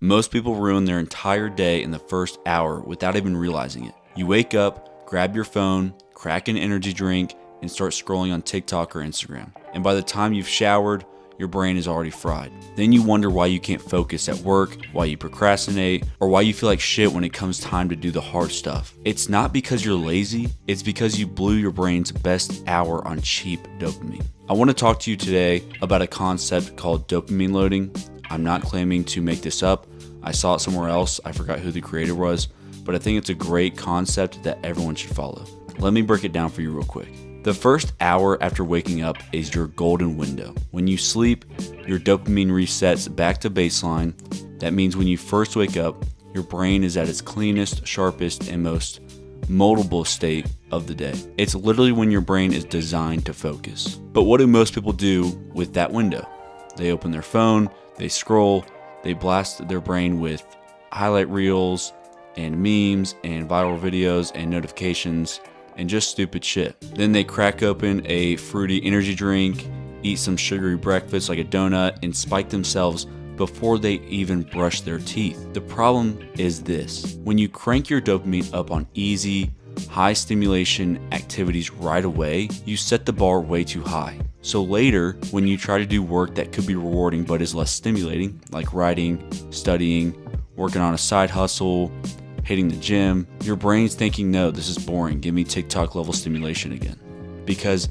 Most people ruin their entire day in the first hour without even realizing it. You wake up, grab your phone, crack an energy drink, and start scrolling on TikTok or Instagram. And by the time you've showered, your brain is already fried. Then you wonder why you can't focus at work, why you procrastinate, or why you feel like shit when it comes time to do the hard stuff. It's not because you're lazy, it's because you blew your brain's best hour on cheap dopamine. I want to talk to you today about a concept called dopamine loading. I'm not claiming to make this up. I saw it somewhere else. I forgot who the creator was, but I think it's a great concept that everyone should follow. Let me break it down for you real quick. The first hour after waking up is your golden window. When you sleep, your dopamine resets back to baseline. That means when you first wake up, your brain is at its cleanest, sharpest, and most moldable state of the day. It's literally when your brain is designed to focus. But what do most people do with that window? They open their phone, they scroll, they blast their brain with highlight reels and memes and viral videos and notifications and just stupid shit. Then they crack open a fruity energy drink, eat some sugary breakfast like a donut, and spike themselves before they even brush their teeth. The problem is this: when you crank your dopamine up on easy, high stimulation activities right away, you set the bar way too high. So later, when you try to do work that could be rewarding but is less stimulating, like writing, studying, working on a side hustle, hitting the gym, your brain's thinking, no, this is boring, give me TikTok level stimulation again. Because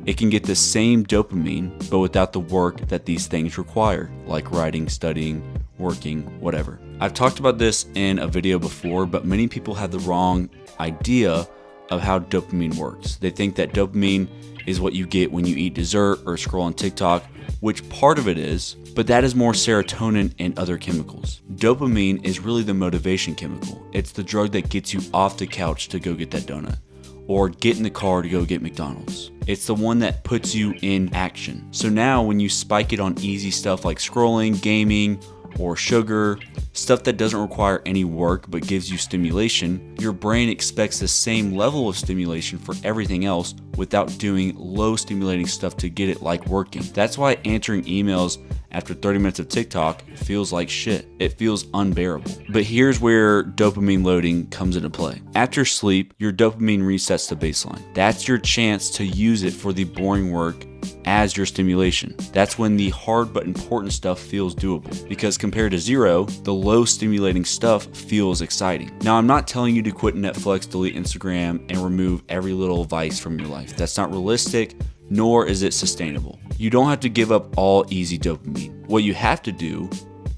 it can get the same dopamine, but without the work that these things require, like writing, studying, working, whatever. I've talked about this in a video before, but many people have the wrong idea of how dopamine works. They think that dopamine is what you get when you eat dessert or scroll on TikTok, which part of it is, but that is more serotonin and other chemicals. Dopamine is really the motivation chemical. It's the drug that gets you off the couch to go get that donut, or get in the car to go get McDonald's. It's the one that puts you in action. So now when you spike it on easy stuff like scrolling, gaming, or sugar, stuff that doesn't require any work but gives you stimulation, your brain expects the same level of stimulation for everything else without doing low stimulating stuff to get it, like working. That's why answering emails after 30 minutes of TikTok feels like shit. It feels unbearable. But here's where dopamine loading comes into play. After sleep, your dopamine resets to baseline. That's your chance to use it for the boring work as your stimulation. That's when the hard but important stuff feels doable, because compared to zero, the low stimulating stuff feels exciting. Now, I'm not telling you to quit Netflix, delete Instagram, and remove every little vice from your life. That's not realistic, nor is it sustainable. You don't have to give up all easy dopamine. What you have to do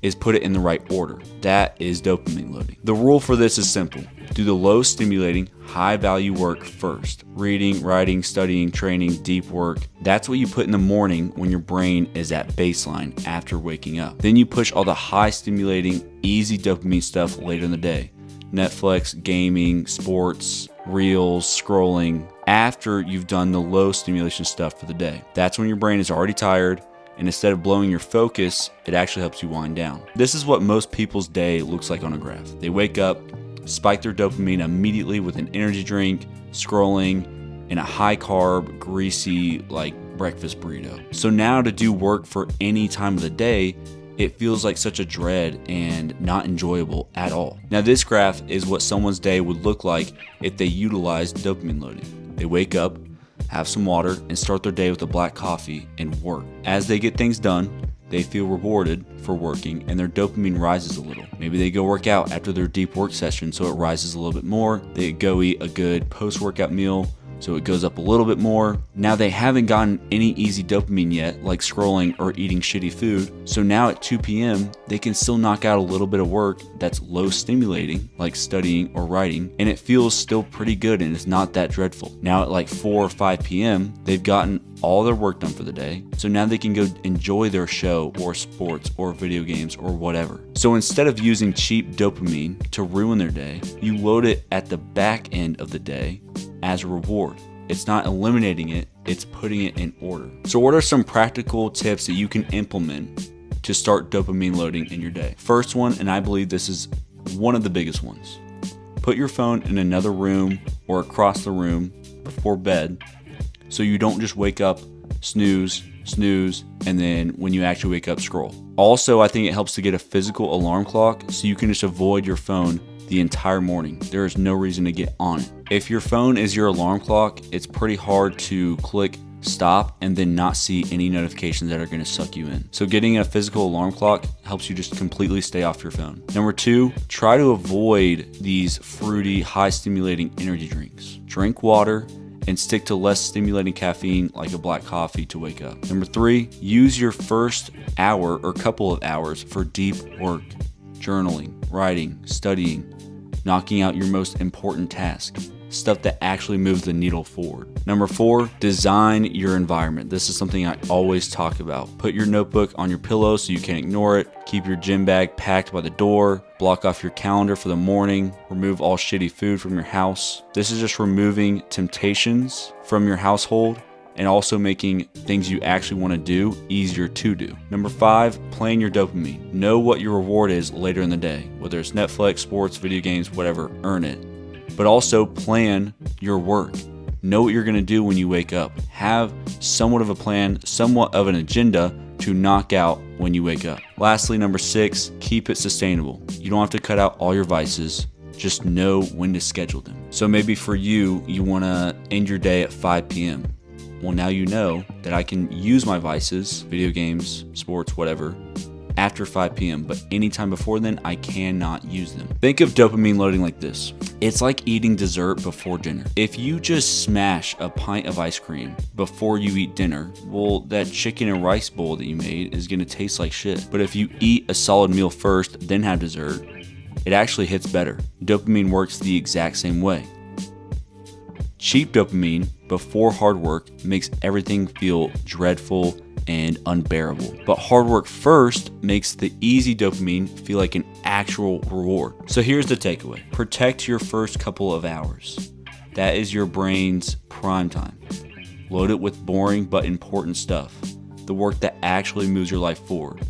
is put it in the right order. That is dopamine loading. The rule for this is simple. Do the low stimulating, high value work first. Reading, writing, studying, training, deep work. That's what you put in the morning when your brain is at baseline after waking up. Then you push all the high stimulating, easy dopamine stuff later in the day. Netflix, gaming, sports, reels, scrolling, after you've done the low stimulation stuff for the day. That's when your brain is already tired, and instead of blowing your focus, it actually helps you wind down. This is what most people's day looks like on a graph. They wake up, spike their dopamine immediately with an energy drink, scrolling, and a high carb, greasy, like breakfast burrito. So now to do work for any time of the day, it feels like such a dread and not enjoyable at all. Now this graph is what someone's day would look like if they utilized dopamine loading. They wake up, have some water, and start their day with a black coffee and work. As they get things done, they feel rewarded for working and their dopamine rises a little. Maybe they go work out after their deep work session, so it rises a little bit more. They go eat a good post-workout meal, so it goes up a little bit more. Now they haven't gotten any easy dopamine yet, like scrolling or eating shitty food. So now at 2 p.m., they can still knock out a little bit of work that's low stimulating, like studying or writing, and it feels still pretty good and it's not that dreadful. Now at like 4 or 5 p.m., they've gotten all their work done for the day. So now they can go enjoy their show or sports or video games or whatever. So instead of using cheap dopamine to ruin their day, you load it at the back end of the day as a reward. It's not eliminating it, it's putting it in order. So what are some practical tips that you can implement to start dopamine loading in your day? First one, and I believe this is one of the biggest ones. Put your phone in another room or across the room before bed so you don't just wake up, snooze, and then when you actually wake up, scroll. Also, I think it helps to get a physical alarm clock so you can just avoid your phone the entire morning. There is no reason to get on it. If your phone is your alarm clock, it's pretty hard to click stop and then not see any notifications that are going to suck you in. So getting a physical alarm clock helps you just completely stay off your phone. Number 2, try to avoid these fruity, high stimulating energy drinks. Drink water and stick to less stimulating caffeine like a black coffee to wake up. Number 3, use your first hour or couple of hours for deep work, journaling, writing, studying, knocking out your most important task, stuff that actually moves the needle forward. Number 4, design your environment. This is something I always talk about. Put your notebook on your pillow so you can't ignore it. Keep your gym bag packed by the door. Block off your calendar for the morning. Remove all shitty food from your house. This is just removing temptations from your household and also making things you actually want to do easier to do. Number 5, plan your dopamine. Know what your reward is later in the day, whether it's Netflix, sports, video games, whatever, earn it. But also plan your work. Know what you're going to do when you wake up. Have somewhat of a plan, somewhat of an agenda to knock out when you wake up. Lastly, number 6, keep it sustainable. You don't have to cut out all your vices. Just know when to schedule them. So maybe for you, you want to end your day at 5 p.m. Well, now you know that I can use my vices, video games, sports, whatever, after 5 p.m., but anytime before then, I cannot use them. Think of dopamine loading like this. It's like eating dessert before dinner. If you just smash a pint of ice cream before you eat dinner, well, that chicken and rice bowl that you made is gonna taste like shit. But if you eat a solid meal first, then have dessert, it actually hits better. Dopamine works the exact same way. Cheap dopamine before hard work makes everything feel dreadful and unbearable. But hard work first makes the easy dopamine feel like an actual reward. So here's the takeaway. Protect your first couple of hours. That is your brain's prime time. Load it with boring but important stuff. The work that actually moves your life forward.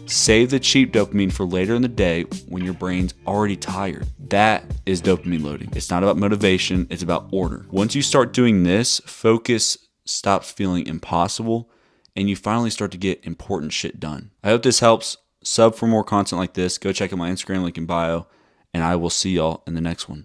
Save the cheap dopamine for later in the day when your brain's already tired. That is dopamine loading. It's not about motivation, it's about order. Once you start doing this, focus stops feeling impossible and you finally start to get important shit done. I hope this helps. Sub for more content like this. Go check out my Instagram link in bio, and I will see y'all in the next one.